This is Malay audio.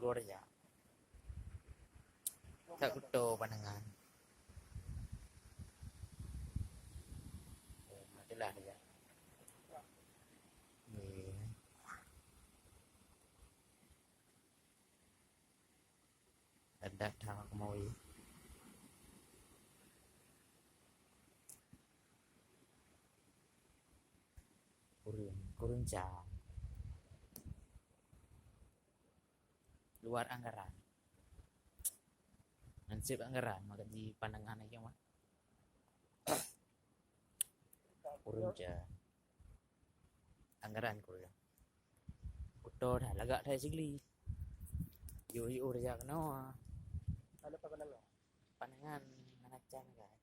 luar ya. Tak kuto pandangan. Itulah dia. Ni. Ada thang kemoi. Kurun jam. Luar anggaran. Ansip anggaran maka di pandangan aja mah. Kurun jam. Anggaran kurun. Kuto dah lagak dah sigli. Yo yo dah kena. Ada apa pandangan? Pandangan anak can kan.